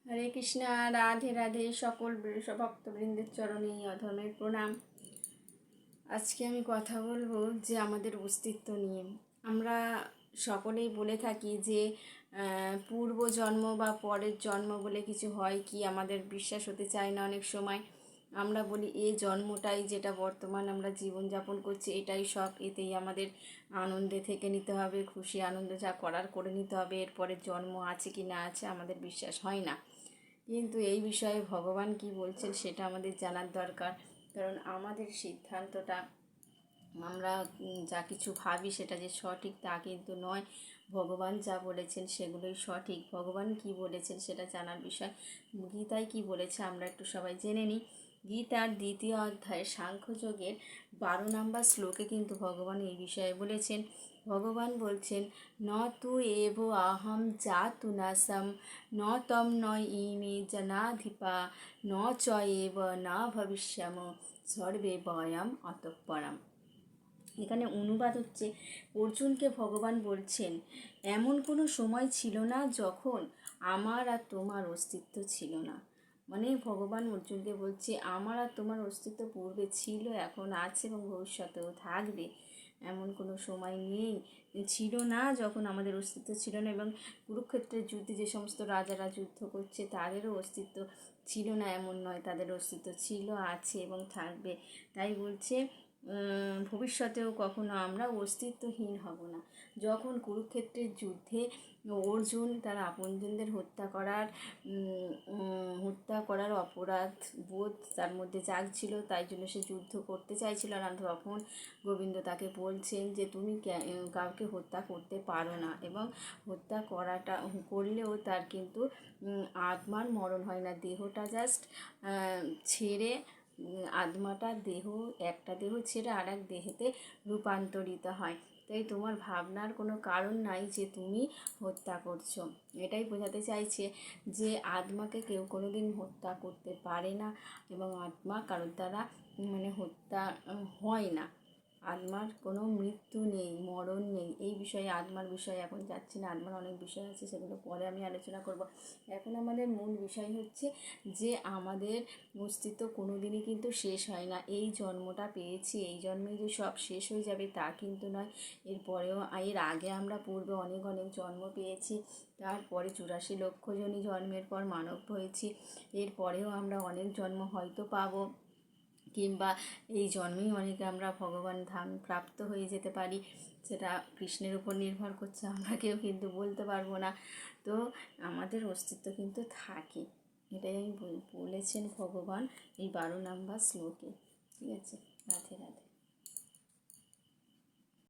হরে কৃষ্ণা, রাধে রাধে। সকল ভক্তবৃন্দের চরণে অধমের প্রণাম। আজকে আমি কথা বলবো যে আমাদের অস্তিত্ব নিয়ে। আমরা সকলেই বলে থাকি যে পূর্ব জন্ম বা পরের জন্ম বলে কিছু হয় কি, আমাদের বিশ্বাস হতে চায় না। অনেক সময় আমরা বলি এই জন্মটাই, যেটা বর্তমান আমরা জীবনযাপন করছি, এটাই সব, এতেই আমাদের আনন্দে থেকে নিতে হবে, খুশি আনন্দ যা করার করে নিতে হবে। এরপরের জন্ম আছে কি না আছে আমাদের বিশ্বাস হয় না। কিন্তু এই বিষয়ে ভগবান কি বলছেন সেটা আমাদের জানার দরকার। কারণ আমাদের সিদ্ধান্তটা, আমরা যা কিছু ভাবি সেটা যে সঠিক তা কিন্তু নয়। ভগবান যা বলেছেন সেগুলোই সঠিক। ভগবান কি বলেছেন সেটা জানার বিষয়। গীতায় কি বলেছে আমরা একটু সবাই জেনে নিই। গীতার 2য় অধ্যায়ে সাংখ্যযোগের 12 নম্বর শ্লোকে কিন্তু ভগবান এই বিষয়ে বলেছেন। ভগবান বলছেন, ন তু এব আহম জাতু নাসম ন তম ন ইমে জনাধিপা ন চ এব না ভবিষ্যম সর্বে বয়ম অতঃপরম। এখানে অনুবাদ হচ্ছে, অর্জুনকে ভগবান বলছেন, এমন কোনো সময় ছিল না যখন আমার আর তোমার অস্তিত্ব ছিল না। মানে ভগবান অর্জুনকে বলছে, আমার আর তোমার অস্তিত্ব পূর্বে ছিল, এখন আছে এবং ভবিষ্যতেও থাকবে। এমন কোনো সময় নেই, ছিল না যখন আমাদের অস্তিত্ব ছিল না। এবং কুরুক্ষেত্রের যুদ্ধে যে সমস্ত রাজারা যুদ্ধ করছে তাদেরও অস্তিত্ব ছিল না এমন নয়, তাদের অস্তিত্ব ছিল, আছে এবং থাকবে। তাই বলছে ভবিষ্যতেও কখনো আমরা অস্তিত্বহীন হব না। যখন কুরুক্ষেত্রের যুদ্ধে অর্জুন তার আপনজনদের হত্যা করার অপরাধ বোধ তার মধ্যে জাগছিল, তাই জন্য সে যুদ্ধ করতে চাইছিল না। তখন গোবিন্দ তাকে বলছেন যে তুমি কাউকে হত্যা করতে পারো না, এবং হত্যা করলেও তার কিন্তু আত্মার মরণ হয় না, দেহটা জাস্ট ছেড়ে আত্মাটা একটা দেহ ছেড়ে আর এক দেহেতে রূপান্তরিত হয়। তাই তোমার ভাবনার কোনো কারণ নাই যে তুমি হত্যা করছো। এটাই বোঝাতে চাইছে যে আত্মাকে কেউ কোনো দিন হত্যা করতে পারে না, এবং আত্মা কারোর দ্বারা হত্যা হয় না। আত্মার কোনো মৃত্যু নেই, মরণ নেই। এই বিষয়ে, আত্মার বিষয়ে এখন যাচ্ছি না, আত্মার অনেক বিষয় আছে, সেগুলো পরে আমি আলোচনা করব। এখন আমাদের মূল বিষয় হচ্ছে যে আমাদের অস্তিত্ব কোনো দিনই কিন্তু শেষ হয় না। এই জন্মটা পেয়েছি, এই জন্মে যে সব শেষ হয়ে যাবে তা কিন্তু নয়। এর আগে আমরা পূর্বে অনেক অনেক জন্ম পেয়েছি, তারপরে 84 লক্ষ জনই জন্মের পর মানব হয়েছি। এরপরেও আমরা অনেক জন্ম হয়তো পাবো, কিংবা এই জন্মেই অনেকে আমরা ভগবান ধাম প্রাপ্ত হয়ে যেতে পারি। সেটা কৃষ্ণের উপর নির্ভর করছে, আমরা কেউ কিন্তু বলতে পারবো না। তো আমাদের অস্তিত্ব কিন্তু থাকে, এটাই বলেছেন ভগবান এই 12 নম্বর শ্লোকে। ঠিক আছে, রাধে রাধে।